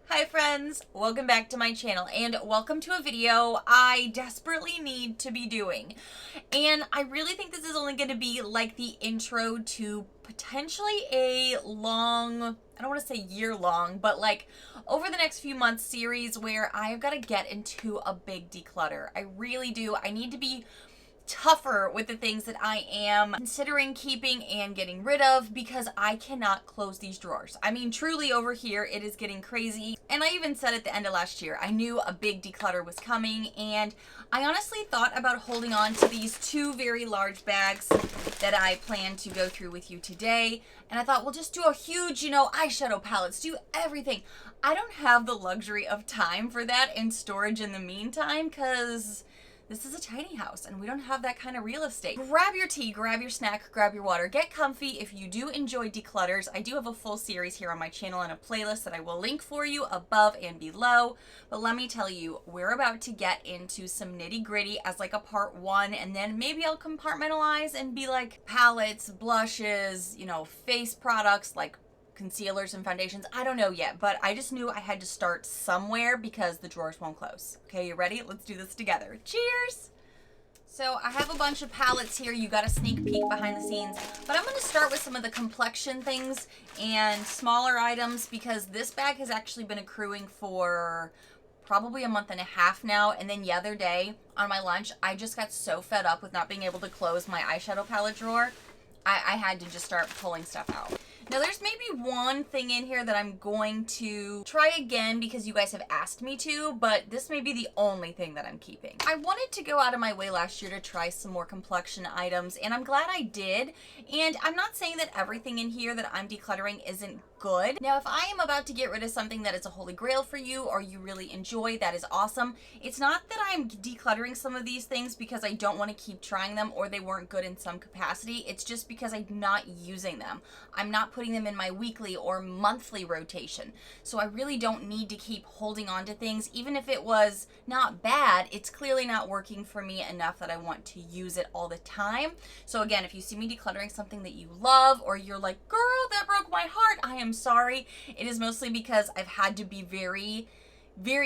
Hi friends, welcome back to my channel and welcome to a video I desperately need to be doing. And I really think this is only going to be like the intro to potentially a long, I don't want to say year long, but like over the next few months series where I've got to get into a big declutter. I really do. I need to be tougher with the things that I am considering keeping and getting rid of because I cannot close these drawers. I mean, truly over here, it is getting crazy. And I even said at the end of last year, I knew a big declutter was coming, and I honestly thought about holding on to these two very large bags that I plan to go through with you today. And I thought, we'll just do a huge, eyeshadow palettes, do everything. I don't have the luxury of time for that and storage in the meantime because this is a tiny house and we don't have that kind of real estate. Grab your tea, grab your snack, grab your water, get comfy. If you do enjoy declutters, I do have a full series here on my channel and a playlist that I will link for you above and below. But let me tell you, we're about to get into some nitty gritty as like a part one, and then maybe I'll compartmentalize and be like palettes, blushes, face products like concealers and foundations. I don't know yet, but I just knew I had to start somewhere because the drawers won't close. Okay, you ready? Let's do this together. Cheers! So I have a bunch of palettes here. You got a sneak peek behind the scenes, but I'm going to start with some of the complexion things and smaller items because this bag has actually been accruing for probably a month and a half now. And then the other day on my lunch, I just got so fed up with not being able to close my eyeshadow palette drawer. I had to just start pulling stuff out. Now there's maybe one thing in here that I'm going to try again because you guys have asked me to, but this may be the only thing that I'm keeping. I wanted to go out of my way last year to try some more complexion items, and I'm glad I did. And I'm not saying that everything in here that I'm decluttering isn't good. Now, if I am about to get rid of something that is a holy grail for you or you really enjoy, that is awesome. It's not that I'm decluttering some of these things because I don't want to keep trying them or they weren't good in some capacity. It's just because I'm not using them. I'm not putting them in my weekly or monthly rotation. So I really don't need to keep holding on to things. Even if it was not bad, it's clearly not working for me enough that I want to use it all the time. So again, if you see me decluttering something that you love or you're like, girl, that broke my heart, I am sorry. It is mostly because I've had to be very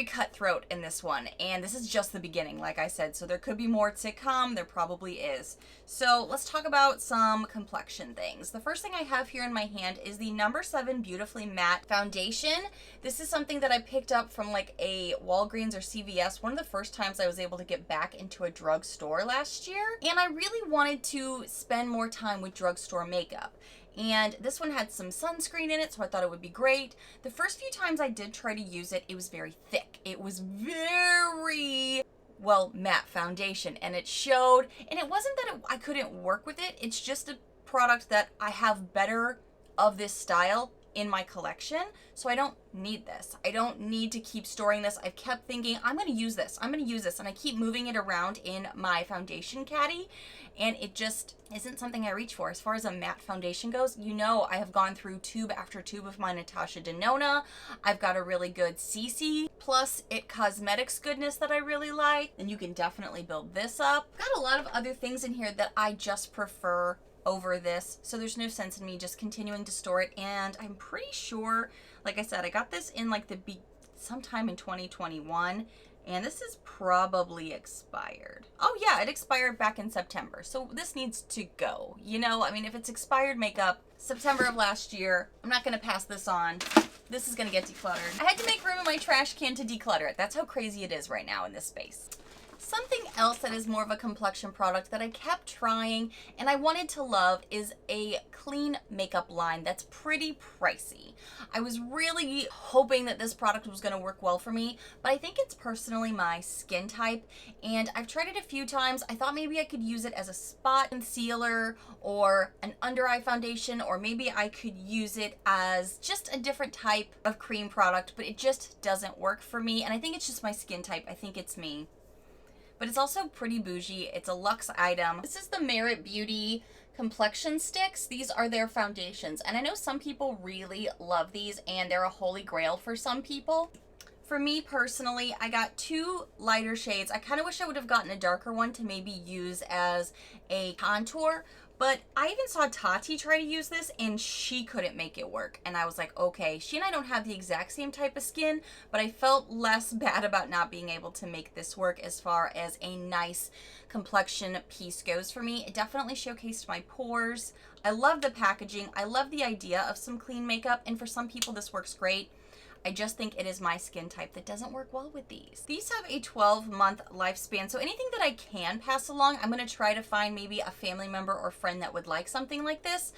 cutthroat in this one, and this is just the beginning, like I said, so there could be more to come. There probably is. So let's talk about some complexion things. The first thing I have here in my hand is the number 7 Beautifully Matte Foundation. This is something that I picked up from like a Walgreens or CVS, one of the first times I was able to get back into a drugstore last year, and I really wanted to spend more time with drugstore makeup. And this one had some sunscreen in it, so I thought it would be great. The first few times I did try to use it, it was very thick. It was very, well, matte foundation, and it showed. And it wasn't that I couldn't work with it. It's just a product that I have better of this style in my collection, so I don't need this. I don't need to keep storing this. I've kept thinking, I'm going to use this, I'm going to use this, and I keep moving it around in my foundation caddy, and it just isn't something I reach for. As far as a matte foundation goes, I have gone through tube after tube of my Natasha Denona. I've got a really good CC plus It Cosmetics goodness that I really like, and you can definitely build this up. I've got a lot of other things in here that I just prefer over this, so there's no sense in me just continuing to store it. And I'm pretty sure, like I said, I got this in like sometime in 2021, and this is probably expired. Oh yeah, it expired back in September, so this needs to go. I mean, if it's expired makeup September of last year, I'm not going to pass this on. This is going to get decluttered. I had to make room in my trash can to declutter it. That's how crazy it is right now in this space. Something else that is more of a complexion product that I kept trying and I wanted to love is a clean makeup line that's pretty pricey. I was really hoping that this product was going to work well for me, but I think it's personally my skin type, and I've tried it a few times. I thought maybe I could use it as a spot concealer or an under eye foundation, or maybe I could use it as just a different type of cream product, but it just doesn't work for me, and I think it's just my skin type. I think it's me. But it's also pretty bougie. It's a luxe item. This is the Merit Beauty Complexion Sticks. These are their foundations. And I know some people really love these and they're a holy grail for some people. For me personally, I got 2 lighter shades. I kind of wish I would have gotten a darker one to maybe use as a contour, But I even saw Tati try to use this and she couldn't make it work. And I was like, okay, she and I don't have the exact same type of skin, but I felt less bad about not being able to make this work as far as a nice complexion piece goes for me. It definitely showcased my pores. I love the packaging. I love the idea of some clean makeup, and for some people this works great. I just think it is my skin type that doesn't work well with these. These have a 12-month lifespan, so anything that I can pass along, I'm gonna try to find maybe a family member or friend that would like something like this.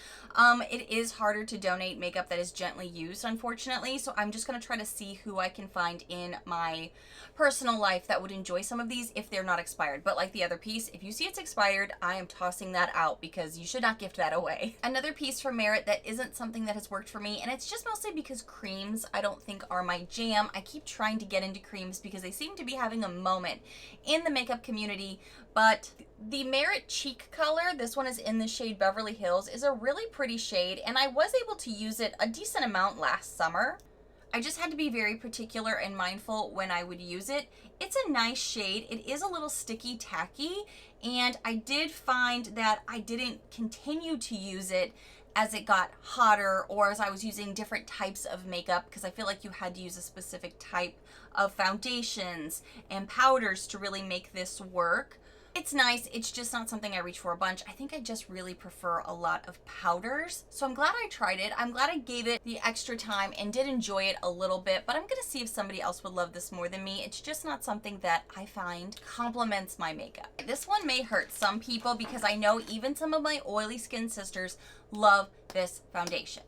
It is harder to donate makeup that is gently used, unfortunately, so I'm just gonna try to see who I can find in my personal life that would enjoy some of these if they're not expired. But like the other piece, if you see it's expired, I am tossing that out because you should not gift that away. Another piece from Merit that isn't something that has worked for me, and it's just mostly because creams I don't think are my jam. I keep trying to get into creams because they seem to be having a moment in the makeup community, but the Merit Cheek color, this one is in the shade Beverly Hills, is a really pretty shade, and I was able to use it a decent amount last summer. I just had to be very particular and mindful when I would use it. It's a nice shade. It is a little sticky tacky, and I did find that I didn't continue to use it as it got hotter or as I was using different types of makeup, because I feel like you had to use a specific type of foundations and powders to really make this work. It's nice, it's just not something I reach for a bunch. I think I just really prefer a lot of powders. So I'm glad I tried it. I'm glad I gave it the extra time and did enjoy it a little bit, but I'm gonna see if somebody else would love this more than me. It's just not something that I find complements my makeup. This one may hurt some people because I know even some of my oily skin sisters love this foundation.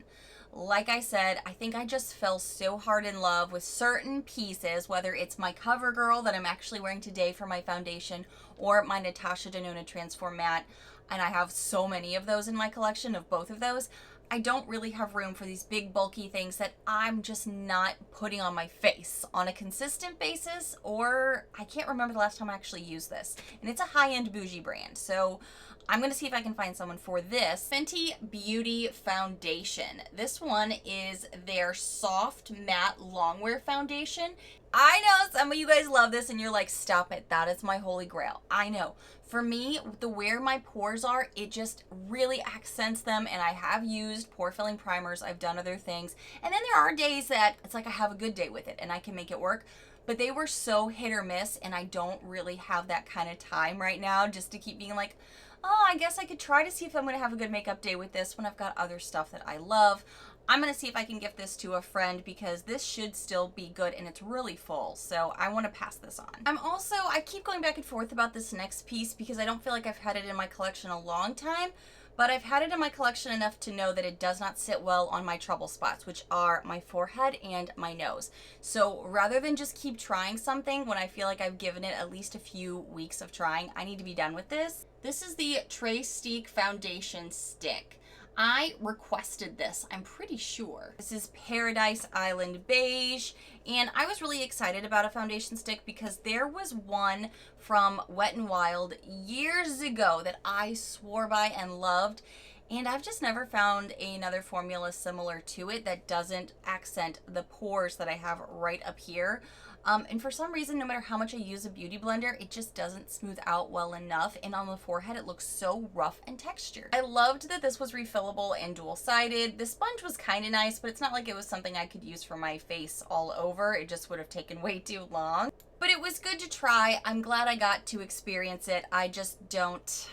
Like I said, I think I just fell so hard in love with certain pieces, whether it's my CoverGirl that I'm actually wearing today for my foundation or my Natasha Denona Transform Matte, and I have so many of those in my collection of both of those. I don't really have room for these big bulky things that I'm just not putting on my face on a consistent basis, or I can't remember the last time I actually used this. And it's a high-end bougie brand, so I'm gonna see if I can find someone for this. Fenty Beauty Foundation. This one is their soft matte longwear foundation. I know some of you guys love this and you're like, stop it, that is my holy grail. I know. For me, the where my pores are, it just really accents them, and I have used pore filling primers, I've done other things, and then there are days that it's like I have a good day with it and I can make it work, but they were so hit or miss, and I don't really have that kind of time right now just to keep being like, oh, I guess I could try to see if I'm going to have a good makeup day with this when I've got other stuff that I love. I'm going to see if I can gift this to a friend because this should still be good and it's really full. So I want to pass this on. I keep going back and forth about this next piece because I don't feel like I've had it in my collection a long time, but I've had it in my collection enough to know that it does not sit well on my trouble spots, which are my forehead and my nose. So rather than just keep trying something when I feel like I've given it at least a few weeks of trying, I need to be done with this. This is the Trace Foundation Stick. I requested this, I'm pretty sure. This is Paradise Island Beige, and I was really excited about a foundation stick because there was one from Wet n Wild years ago that I swore by and loved, and I've just never found another formula similar to it that doesn't accent the pores that I have right up here. And for some reason, no matter how much I use a beauty blender, it just doesn't smooth out well enough. And on the forehead, it looks so rough and textured. I loved that this was refillable and dual-sided. The sponge was kind of nice, but it's not like it was something I could use for my face all over. It just would have taken way too long. But it was good to try. I'm glad I got to experience it. I just don't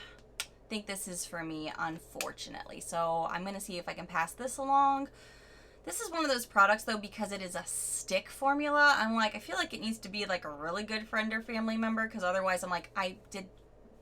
think this is for me, unfortunately. So I'm going to see if I can pass this along. This is one of those products, though, because it is a stick formula. I'm like, I feel like it needs to be like a really good friend or family member, because otherwise I'm like, I did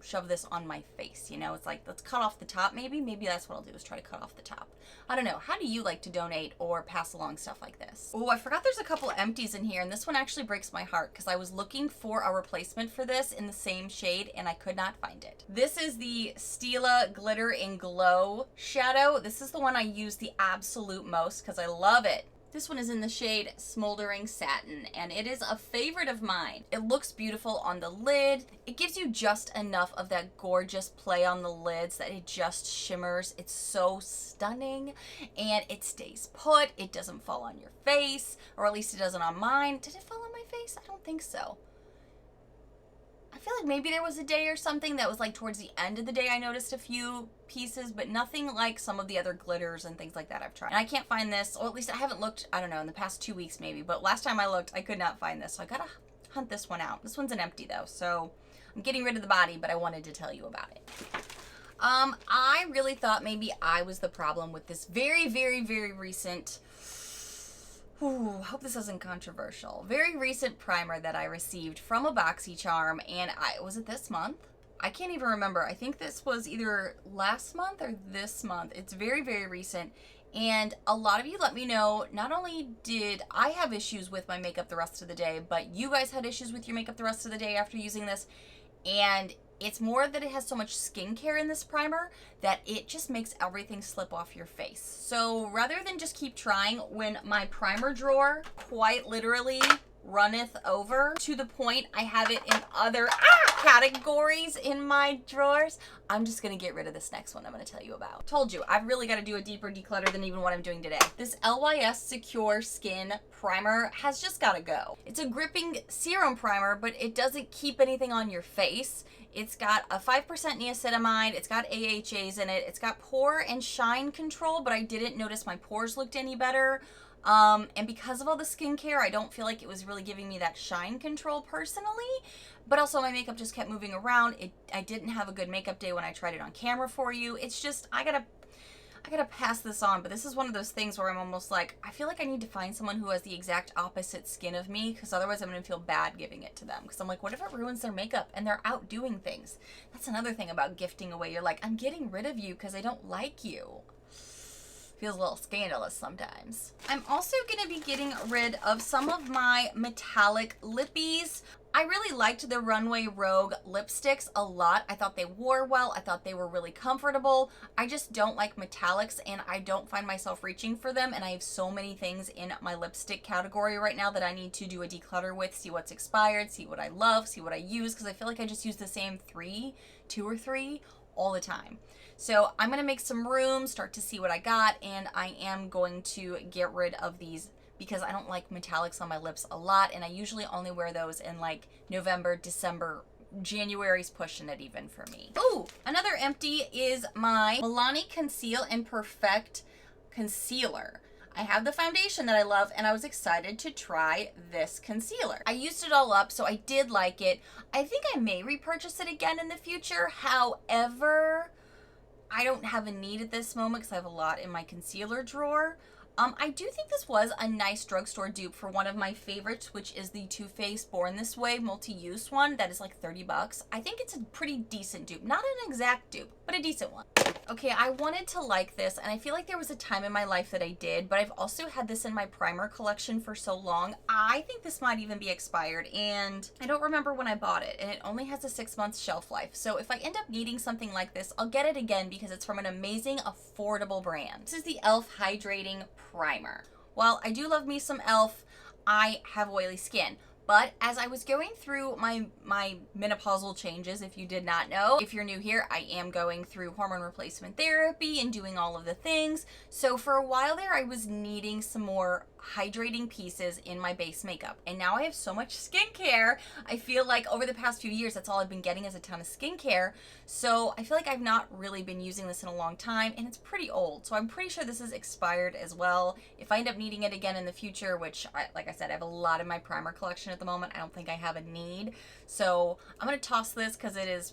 shove this on my face, you know? It's like, let's cut off the top maybe. Maybe that's what I'll do, is try to cut off the top. I don't know. How do you like to donate or pass along stuff like this? Oh, I forgot there's a couple empties in here, and this one actually breaks my heart because I was looking for a replacement for this in the same shade and I could not find it. This is the Stila Glitter and Glow shadow. This is the one I use the absolute most because I love it. This one is in the shade Smoldering Satin, and it is a favorite of mine. It looks beautiful on the lid. It gives you just enough of that gorgeous play on the lids that it just shimmers. It's so stunning, and it stays put. It doesn't fall on your face, or at least it doesn't on mine. Did it fall on my face? I don't think so. I feel like maybe there was a day or something that was like towards the end of the day I noticed a few pieces, but nothing like some of the other glitters and things like that I've tried. And I can't find this, or at least I haven't looked, I don't know, in the past 2 weeks maybe, but last time I looked, I could not find this. So I gotta hunt this one out. This one's an empty though, so I'm getting rid of the body, but I wanted to tell you about it. I really thought maybe I was the problem with this very, very, very recent, hope this isn't controversial, very recent primer that I received from a Boxycharm, and was it this month? I can't even remember. I think this was either last month or this month. It's very, very recent. And a lot of you let me know, not only did I have issues with my makeup the rest of the day, but you guys had issues with your makeup the rest of the day after using this. And it's more that it has so much skincare in this primer that it just makes everything slip off your face. So rather than just keep trying, when my primer drawer quite literally runneth over to the point I have it in other categories in my drawers, I'm just gonna get rid of this next one I'm gonna tell you about. Told you, I've really gotta do a deeper declutter than even what I'm doing today. This LYS Secure Skin Primer has just gotta go. It's a gripping serum primer, but it doesn't keep anything on your face. It's got a 5% niacinamide, it's got AHAs in it, it's got pore and shine control, but I didn't notice my pores looked any better. And because of all the skincare, I don't feel like it was really giving me that shine control personally, but also my makeup just kept moving around. I didn't have a good makeup day when I tried it on camera for you. It's just, I gotta pass this on, but this is one of those things where I'm almost like, I feel like I need to find someone who has the exact opposite skin of me, because otherwise I'm gonna feel bad giving it to them, because I'm like, what if it ruins their makeup and they're out doing things? That's another thing about gifting away. You're like, I'm getting rid of you because I don't like you. Feels a little scandalous sometimes. I'm also gonna be getting rid of some of my metallic lippies. I really liked the Runway Rogue lipsticks a lot. I thought they wore well. I thought they were really comfortable. I just don't like metallics, and I don't find myself reaching for them, and I have so many things in my lipstick category right now that I need to do a declutter with, see what's expired, see what I love, see what I use, because I feel like I just use the same two or three all the time. So I'm gonna make some room, start to see what I got, and I am going to get rid of these because I don't like metallics on my lips a lot, and I usually only wear those in like November, December. January's pushing it even for me. Ooh, another empty is my Milani Conceal and Perfect Concealer. I have the foundation that I love, and I was excited to try this concealer. I used it all up, so I did like it. I think I may repurchase it again in the future. However, I don't have a need at this moment because I have a lot in my concealer drawer. I do think this was a nice drugstore dupe for one of my favorites, which is the Too Faced Born This Way multi-use one that is like 30 bucks. I think it's a pretty decent dupe. Not an exact dupe, but a decent one. Okay, I wanted to like this, and I feel like there was a time in my life that I did, but I've also had this in my primer collection for so long. I think this might even be expired, and I don't remember when I bought it, and it only has a 6-month shelf life. So if I end up needing something like this, I'll get it again because it's from an amazing, affordable brand. This is the e.l.f. Hydrating Primer. While I do love me some e.l.f., I have oily skin. But as I was going through my menopausal changes, if you did not know, if you're new here, I am going through hormone replacement therapy and doing all of the things. So for a while there, I was needing some more hydrating pieces in my base makeup. And now I have so much skincare. I feel like over the past few years, that's all I've been getting is a ton of skincare. So I feel like I've not really been using this in a long time, and it's pretty old. So I'm pretty sure this is expired as well. If I end up needing it again in the future, which like I said, I have a lot in my primer collection at the moment. I don't think I have a need. So I'm gonna toss this because it is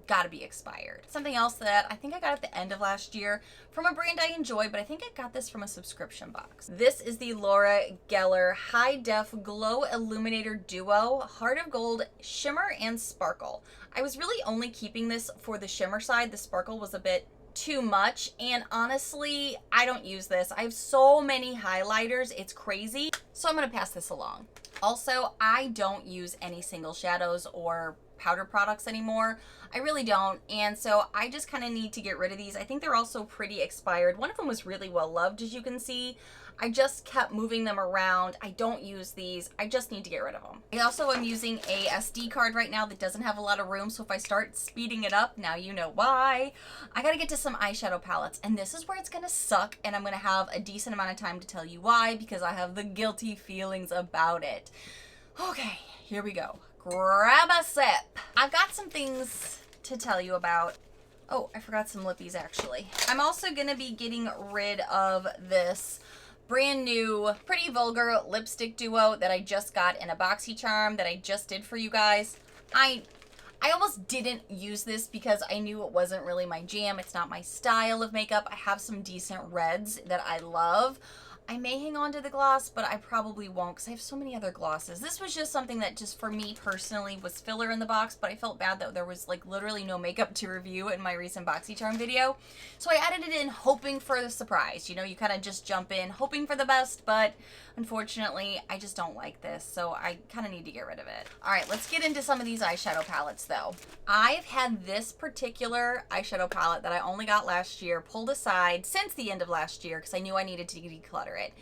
gotta be expired. Something else that I think I got at the end of last year from a brand I enjoy, but I think I got this from a subscription box. This is the Laura Geller High Def Glow Illuminator Duo Heart of Gold Shimmer and Sparkle. I was really only keeping this for the shimmer side. The sparkle was a bit too much, and honestly, I don't use this. I have so many highlighters, it's crazy. So I'm gonna pass this along. Also, I don't use any single shadows or powder products anymore. I really don't, and so I just kind of need to get rid of these. I think they're also pretty expired. One of them was really well loved, as you can see. I just kept moving them around. I don't use these. I just need to get rid of them. I also am using a SD card right now that doesn't have a lot of room, so if I start speeding it up, now you know why. I gotta get to some eyeshadow palettes, and this is where it's gonna suck, and I'm gonna have a decent amount of time to tell you why, because I have the guilty feelings about it. Okay, here we go. grab a sip. I've got some things to tell you about. Oh, I forgot some lippies actually. I'm also gonna be getting rid of this brand new Pretty Vulgar lipstick duo that I just got in a Boxycharm that I just did for you guys. I almost didn't use this because I knew it wasn't really my jam. It's not my style of makeup. I have some decent reds that I love. I may hang on to the gloss, but I probably won't because I have so many other glosses. This was just something that just for me personally was filler in the box, but I felt bad that there was like literally no makeup to review in my recent Boxycharm video. So I added it in hoping for the surprise. You know, you kind of just jump in hoping for the best, but unfortunately I just don't like this. So I kind of need to get rid of it. All right, let's get into some of these eyeshadow palettes though. I've had this particular eyeshadow palette that I only got last year pulled aside since the end of last year because I knew I needed to declutter it.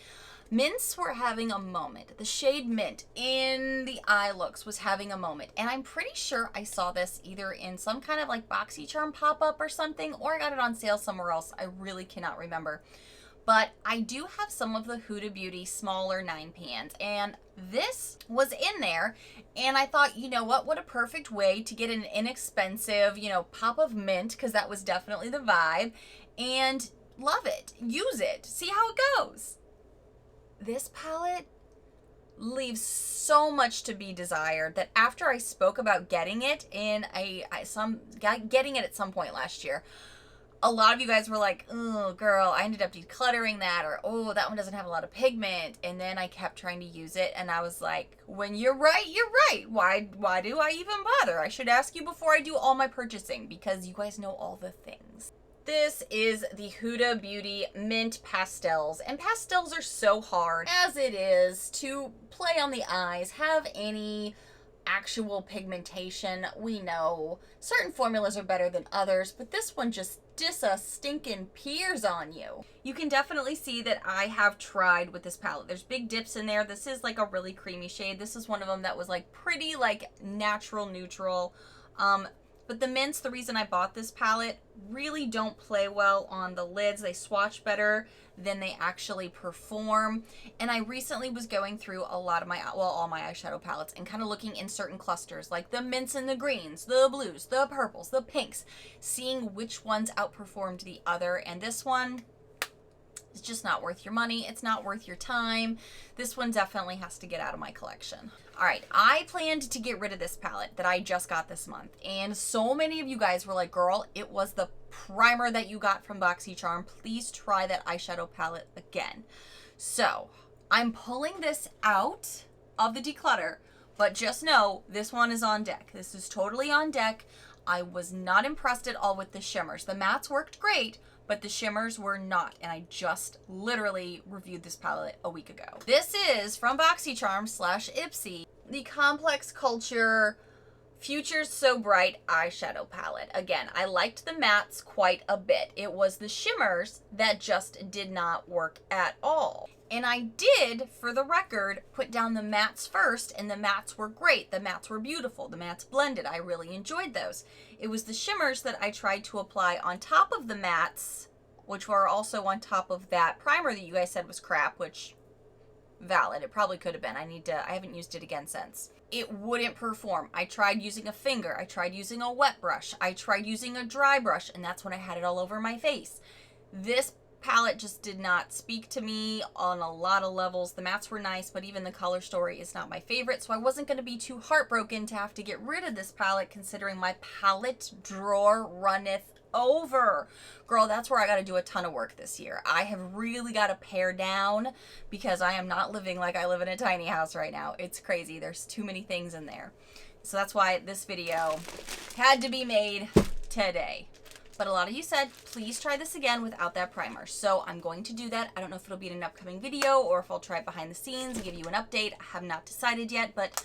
Mints were having a moment. The shade Mint in the eye looks was having a moment. And I'm pretty sure I saw this either in some kind of like Boxycharm pop-up or something, or I got it on sale somewhere else. I really cannot remember. But I do have some of the Huda Beauty smaller 9 pans. And this was in there. And I thought, you know what a perfect way to get an inexpensive, you know, pop of mint, because that was definitely the vibe. And love it. Use it. See how it goes. This palette leaves so much to be desired that after I spoke about getting it in getting it at some point last year, a lot of you guys were like, oh girl, I ended up decluttering that, or oh, that one doesn't have a lot of pigment. And then I kept trying to use it and I was like, when you're right, you're right. Why do I even bother? I should ask you before I do all my purchasing because you guys know all the things. This is the Huda Beauty Mint Pastels, and pastels are so hard as it is to play on the eyes, have any actual pigmentation. We know certain formulas are better than others, but this one just stinking peers on you. You can definitely see that I have tried with this palette. There's big dips in there. This is like a really creamy shade. This is one of them that was like pretty like natural neutral. But the mints, the reason I bought this palette, really don't play well on the lids. They swatch better than they actually perform. And I recently was going through a lot of my, well, all my eyeshadow palettes and kind of looking in certain clusters, like the mints and the greens, the blues, the purples, the pinks, seeing which ones outperformed the other. And this one, it's just not worth your money. It's not worth your time. This one definitely has to get out of my collection. All right, I planned to get rid of this palette that I just got this month. And so many of you guys were like, girl, it was the primer that you got from Boxycharm. Please try that eyeshadow palette again. So I'm pulling this out of the declutter, but just know this one is on deck. This is totally on deck. I was not impressed at all with the shimmers. The mattes worked great, but the shimmers were not, and I just literally reviewed this palette a week ago. This is from Boxycharm / Ipsy, the Complex Culture Futures So Bright eyeshadow palette. Again, I liked the mattes quite a bit. It was the shimmers that just did not work at all. And I did, for the record, put down the mattes first, and the mattes were great. The mattes were beautiful. The mattes blended. I really enjoyed those. It was the shimmers that I tried to apply on top of the mattes, which were also on top of that primer that you guys said was crap, which, valid. It probably could have been. I haven't used it again since. It wouldn't perform. I tried using a finger. I tried using a wet brush. I tried using a dry brush, and that's when I had it all over my face. This palette just did not speak to me on a lot of levels. The mattes were nice, but even the color story is not my favorite, so I wasn't going to be too heartbroken to have to get rid of this palette considering my palette drawer runneth over. Girl, that's where I got to do a ton of work this year. I have really got to pare down because I am not living like I live in a tiny house right now. It's crazy. There's too many things in there. So that's why this video had to be made today. But a lot of you said, please try this again without that primer. So I'm going to do that. I don't know if it'll be in an upcoming video or if I'll try it behind the scenes and give you an update. I have not decided yet, but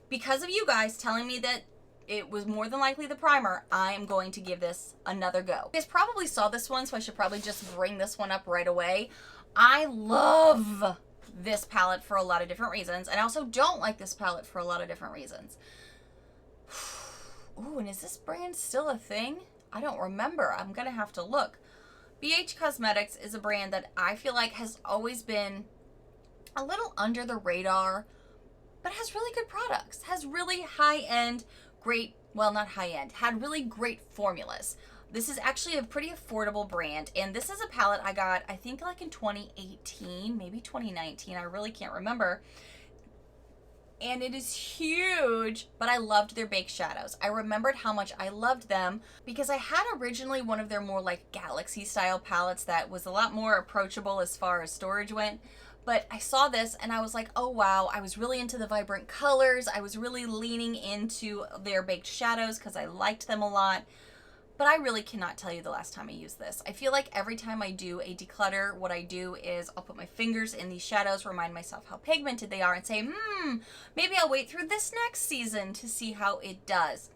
because of you guys telling me that it was more than likely the primer, I am going to give this another go. You guys probably saw this one, so I should probably just bring this one up right away. I love this palette for a lot of different reasons, and I also don't like this palette for a lot of different reasons. Ooh, and is this brand still a thing? I don't remember. I'm gonna have to look. BH Cosmetics is a brand that I feel like has always been a little under the radar, but has really good products, has really high-end, great, well, not high-end, had really great formulas. This is actually a pretty affordable brand, and this is a palette I got, I think like in 2018, maybe 2019, I really can't remember. And it is huge, but I loved their baked shadows. I remembered how much I loved them because I had originally one of their more like galaxy style palettes that was a lot more approachable as far as storage went. But I saw this and I was like, oh wow, I was really into the vibrant colors. I was really leaning into their baked shadows because I liked them a lot. But I really cannot tell you the last time I used this. I feel like every time I do a declutter, what I do is I'll put my fingers in these shadows, remind myself how pigmented they are, and say, maybe I'll wait through this next season to see how it does.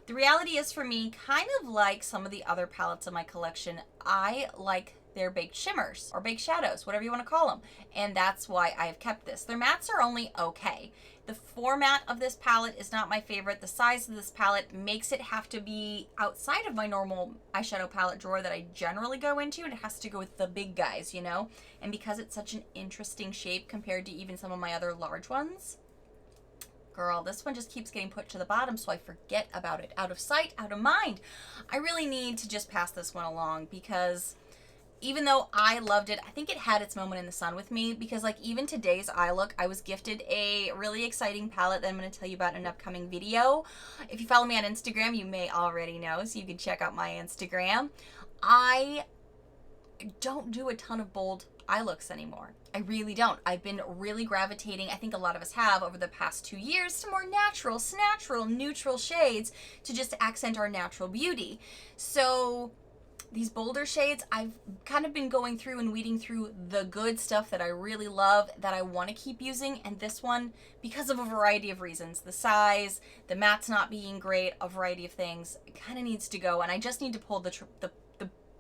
The reality is, for me, kind of like some of the other palettes in my collection, I like their baked shimmers or baked shadows, whatever you want to call them. And that's why I have kept this. Their mattes are only okay. The format of this palette is not my favorite. The size of this palette makes it have to be outside of my normal eyeshadow palette drawer that I generally go into, and it has to go with the big guys, you know? And because it's such an interesting shape compared to even some of my other large ones, girl, this one just keeps getting put to the bottom, so I forget about it. Out of sight, out of mind. I really need to just pass this one along because even though I loved it, I think it had its moment in the sun with me because like even today's eye look, I was gifted a really exciting palette that I'm going to tell you about in an upcoming video. If you follow me on Instagram, you may already know, so you can check out my Instagram. I don't do a ton of bold eye looks anymore. I really don't. I've been really gravitating, I think a lot of us have over the past 2 years, to more natural, snatchural, neutral shades to just accent our natural beauty. So these bolder shades, I've kind of been going through and weeding through the good stuff that I really love, that I want to keep using, and this one, because of a variety of reasons, the size, the matte's not being great, a variety of things, it kind of needs to go, and I just need to pull the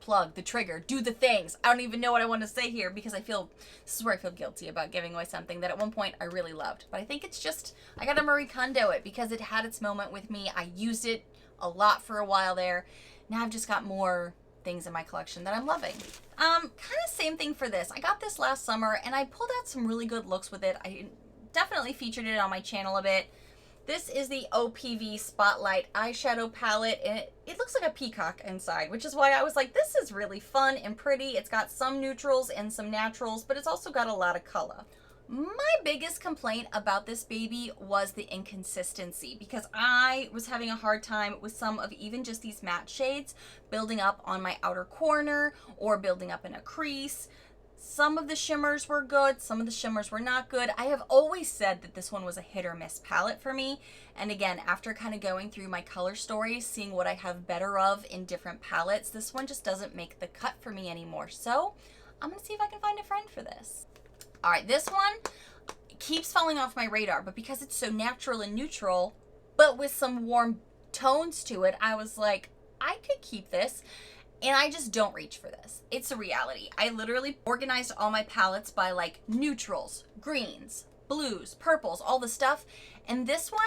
plug, the trigger, do the things. I don't even know what I want to say here because this is where I feel guilty about giving away something that at one point I really loved. But I think it's just, I gotta Marie Kondo it because it had its moment with me. I used it a lot for a while there. Now I've just got more things in my collection that I'm loving. Kind of same thing for this. I got this last summer and I pulled out some really good looks with it. I definitely featured it on my channel a bit. This is the OPV Spotlight eyeshadow palette, and it looks like a peacock inside, which is why I was like, this is really fun and pretty. It's got some neutrals and some naturals, but it's also got a lot of color. My biggest complaint about this baby was the inconsistency because I was having a hard time with some of even just these matte shades building up on my outer corner or building up in a crease. Some of the shimmers were good, some of the shimmers were not good. I have always said that this one was a hit or miss palette for me. And again, after kind of going through my color stories, seeing what I have better of in different palettes, this one just doesn't make the cut for me anymore. So I'm gonna see if I can find a friend for this. All right, this one keeps falling off my radar, but because it's so natural and neutral, but with some warm tones to it, I was like, I could keep this. And I just don't reach for this. It's a reality. I literally organized all my palettes by like neutrals, greens, blues, purples, all the stuff. And this one,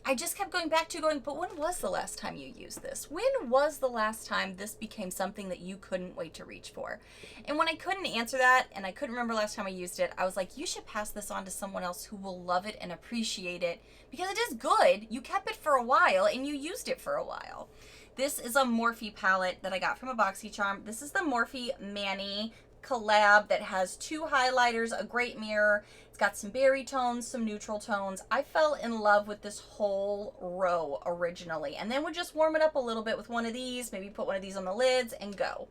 I just kept going back to but when was the last time you used this? When was the last time this became something that you couldn't wait to reach for? And when I couldn't answer that, and I couldn't remember last time I used it, I was like, you should pass this on to someone else who will love it and appreciate it because it is good. You kept it for a while and you used it for a while. This is a Morphe palette that I got from a Boxycharm. This is the Morphe Manny collab that has 2 highlighters, a great mirror. It's got some berry tones, some neutral tones. I fell in love with this whole row originally, and then would just warm it up a little bit with one of these, maybe put one of these on the lids and go.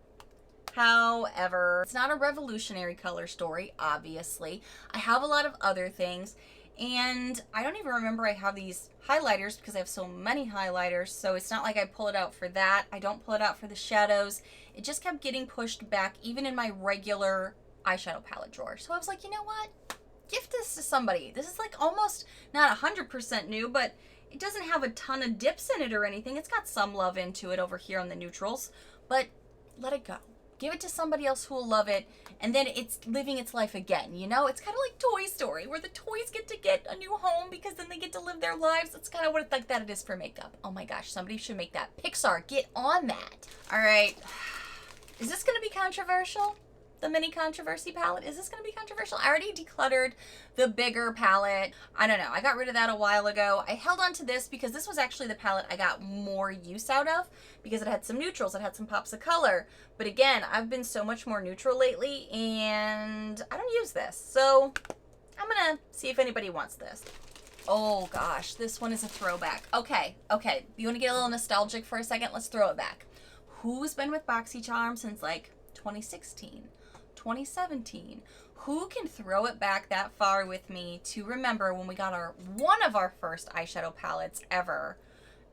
However, it's not a revolutionary color story, obviously. I have a lot of other things. And I don't even remember I have these highlighters because I have so many highlighters. So it's not like I pull it out for that. I don't pull it out for the shadows. It just kept getting pushed back even in my regular eyeshadow palette drawer. So I was like, you know what? Gift this to somebody. This is like almost not 100% new, but it doesn't have a ton of dips in it or anything. It's got some love into it over here on the neutrals, but let it go. Give it to somebody else who will love it, and then it's living its life again, you know? It's kind of like Toy Story, where the toys get to get a new home because then they get to live their lives. That's kind of what it's like that it is for makeup. Oh my gosh, somebody should make that. Pixar, get on that. All right. Is this going to be controversial? the mini controversy palette. Is this going to be controversial? I already decluttered the bigger palette. I don't know. I got rid of that a while ago. I held on to this because this was actually the palette I got more use out of because it had some neutrals. It had some pops of color. But again, I've been so much more neutral lately and I don't use this. So I'm going to see if anybody wants this. Oh gosh, this one is a throwback. Okay. You want to get a little nostalgic for a second? Let's throw it back. Who's been with Boxycharm since like 2016, 2017? Who can throw it back that far with me to remember when we got one of our first eyeshadow palettes ever?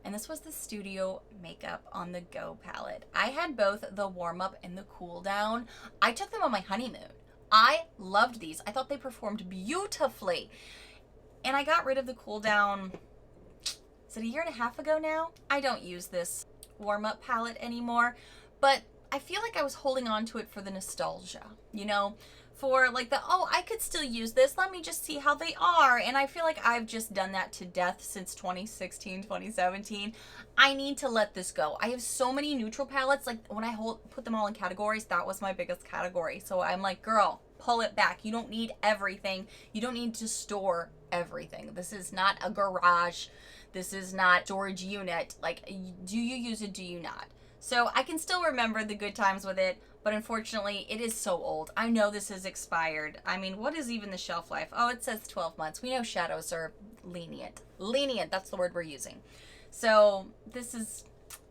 And this was the Studio Makeup on the Go palette. I had both the warm up and the cool down. I took them on my honeymoon. I loved these. I thought they performed beautifully. And I got rid of the cool down, is it a year and a half ago now? I don't use this warm up palette anymore, but I feel like I was holding on to it for the nostalgia, you know, for like I could still use this. Let me just see how they are. And I feel like I've just done that to death since 2016, 2017. I need to let this go. I have so many neutral palettes. Like when I put them all in categories, that was my biggest category. So I'm like, girl, pull it back. You don't need everything. You don't need to store everything. This is not a garage. This is not storage unit. Like, do you use it? Do you not? So I can still remember the good times with it, but unfortunately it is so old. I know this is expired. I mean, what is even the shelf life? Oh, it says 12 months. We know shadows are lenient. Lenient, that's the word we're using. So this is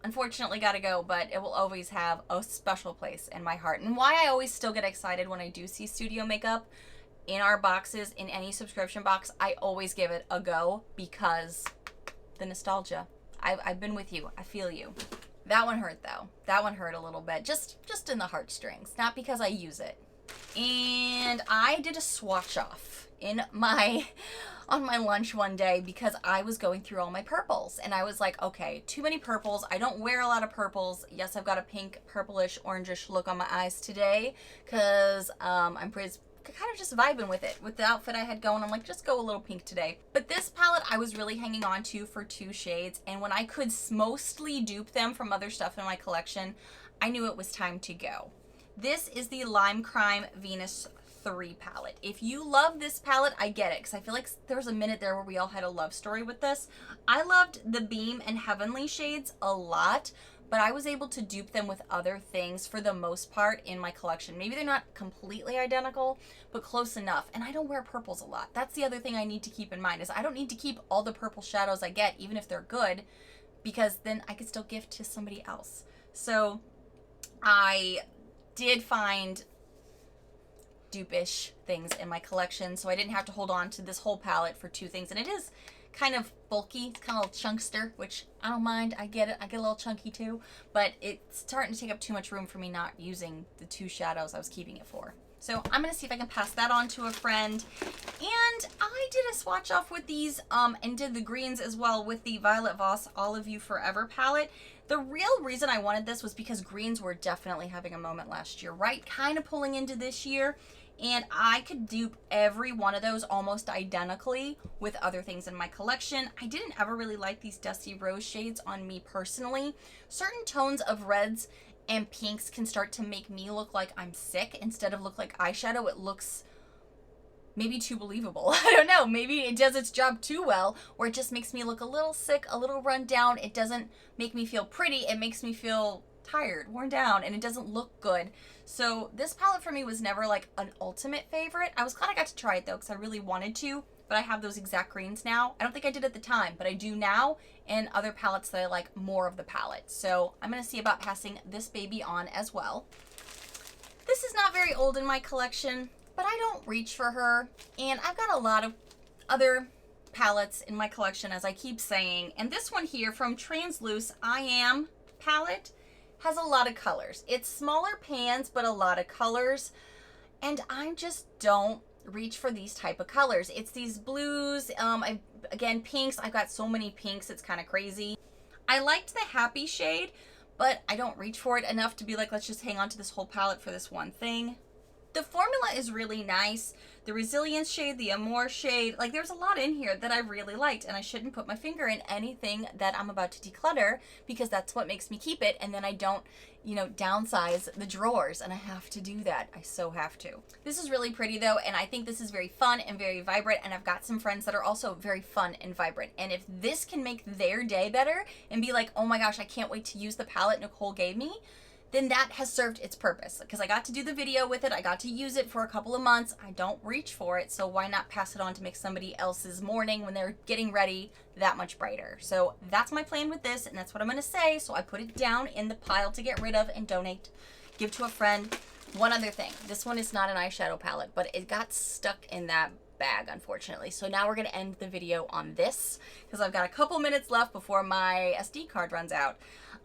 unfortunately got to go, but it will always have a special place in my heart. And why I always still get excited when I do see Studio Makeup in our boxes, in any subscription box, I always give it a go because the nostalgia. I've been with you. I feel you. That one hurt though. That one hurt a little bit. Just in the heartstrings. Not because I use it. And I did a swatch off on my lunch one day because I was going through all my purples. And I was like, okay, too many purples. I don't wear a lot of purples. Yes, I've got a pink, purplish, orangish look on my eyes today because I'm kind of just vibing with it. With the outfit I had going, I'm like, just go a little pink today. But this palette I was really hanging on to for 2 shades, and when I could mostly dupe them from other stuff in my collection, I knew it was time to go. This is the Lime Crime Venus 3 palette. If you love this palette, I get it, because I feel like there was a minute there where we all had a love story with this. I loved the Beam and Heavenly shades a lot, but I was able to dupe them with other things for the most part in my collection. Maybe they're not completely identical, but close enough. And I don't wear purples a lot. That's the other thing I need to keep in mind is I don't need to keep all the purple shadows I get, even if they're good, because then I could still gift to somebody else. So I did find dupe-ish things in my collection, so I didn't have to hold on to this whole palette for 2 things. And it is kind of bulky. It's kind of a little chunkster, which I don't mind. I get it. I get a little chunky too, but it's starting to take up too much room for me not using the 2 shadows I was keeping it for. So I'm going to see if I can pass that on to a friend. And I did a swatch off with these and did the greens as well with the Violet Voss All of You Forever palette. The real reason I wanted this was because greens were definitely having a moment last year, right? Kind of pulling into this year. And I could dupe every one of those almost identically with other things in my collection. I didn't ever really like these Dusty Rose shades on me personally. Certain tones of reds and pinks can start to make me look like I'm sick instead of look like eyeshadow. It looks maybe too believable. I don't know. Maybe it does its job too well, or it just makes me look a little sick, a little run down. It doesn't make me feel pretty. It makes me feel tired, worn down, and it doesn't look good. So this palette for me was never like an ultimate favorite. I was glad I got to try it though because I really wanted to, but I have those exact greens now. I don't think I did at the time, but I do now, and other palettes that I like more of the palette. So I'm going to see about passing this baby on as well. This is not very old in my collection, but I don't reach for her, and I've got a lot of other palettes in my collection, as I keep saying, and this one here from Transluce I Am palette has a lot of colors. It's smaller pans, but a lot of colors. And I just don't reach for these type of colors. It's these blues, again, pinks. I've got so many pinks, it's kind of crazy. I liked the Happy shade, but I don't reach for it enough to be like, let's just hang on to this whole palette for this one thing. The formula is really nice. The Resilience shade, the Amore shade, like there's a lot in here that I really liked, and I shouldn't put my finger in anything that I'm about to declutter because that's what makes me keep it, and then I don't, you know, downsize the drawers, and I have to do that. I so have to. This is really pretty though, and I think this is very fun and very vibrant, and I've got some friends that are also very fun and vibrant, and if this can make their day better and be like, oh my gosh, I can't wait to use the palette Nichole gave me, then that has served its purpose, because I got to do the video with it. I got to use it for a couple of months. I don't reach for it, so why not pass it on to make somebody else's morning when they're getting ready that much brighter? So that's my plan with this, and that's what I'm going to say. So I put it down in the pile to get rid of and donate, give to a friend. One other thing, this one is not an eyeshadow palette, but it got stuck in that bag, unfortunately. So now we're going to end the video on this because I've got a couple minutes left before my SD card runs out.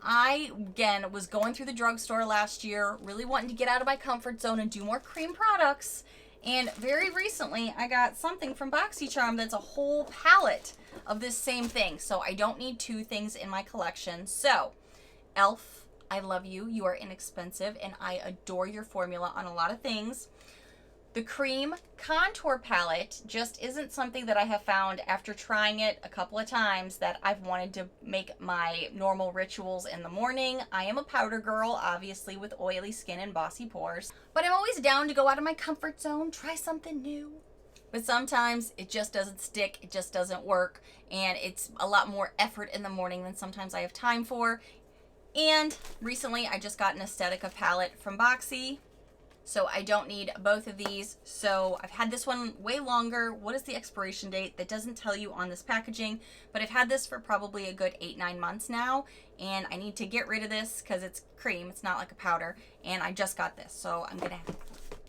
I, again, was going through the drugstore last year, really wanting to get out of my comfort zone and do more cream products. And very recently, I got something from Boxycharm that's a whole palette of this same thing. So I don't need two things in my collection. So, e.l.f., I love you. You are inexpensive, and I adore your formula on a lot of things. The cream contour palette just isn't something that I have found after trying it a couple of times that I've wanted to make my normal rituals in the morning. I am a powder girl, obviously, with oily skin and bossy pores, but I'm always down to go out of my comfort zone, try something new. But sometimes it just doesn't stick, it just doesn't work, and it's a lot more effort in the morning than sometimes I have time for. And recently I just got an Aesthetica palette from Boxy. So I don't need both of these. So I've had this one way longer. What is the expiration date? That doesn't tell you on this packaging, but I've had this for probably a good 8-9 months now, and I need to get rid of this because it's cream. It's not like a powder, and I just got this. So I'm gonna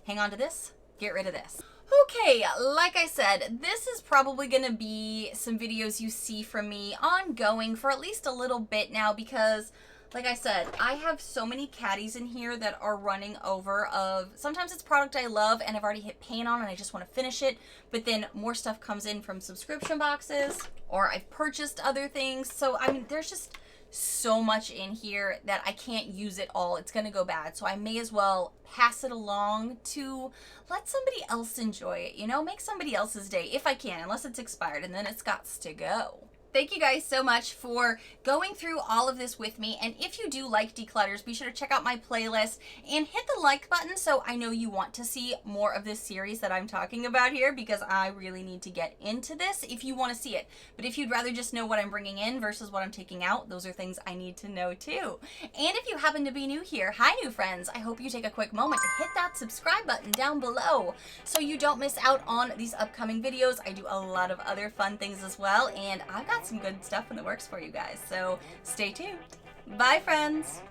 hang on to this, get rid of this. Okay, like I said, this is probably gonna be some videos you see from me ongoing for at least a little bit now because, like I said, I have so many caddies in here that are running over of, sometimes it's product I love and I've already hit paint on and I just want to finish it, but then more stuff comes in from subscription boxes or I've purchased other things. So, I mean, there's just so much in here that I can't use it all. It's going to go bad. So I may as well pass it along to let somebody else enjoy it, you know, make somebody else's day if I can, unless it's expired and then it's got to go. Thank you guys so much for going through all of this with me. And if you do like declutters, be sure to check out my playlist and hit the like button so I know you want to see more of this series that I'm talking about here, because I really need to get into this if you want to see it. But if you'd rather just know what I'm bringing in versus what I'm taking out, those are things I need to know too. And if you happen to be new here, hi new friends, I hope you take a quick moment to hit that subscribe button down below so you don't miss out on these upcoming videos. I do a lot of other fun things as well, and I've got some good stuff in the works for you guys, so stay tuned. Bye, friends.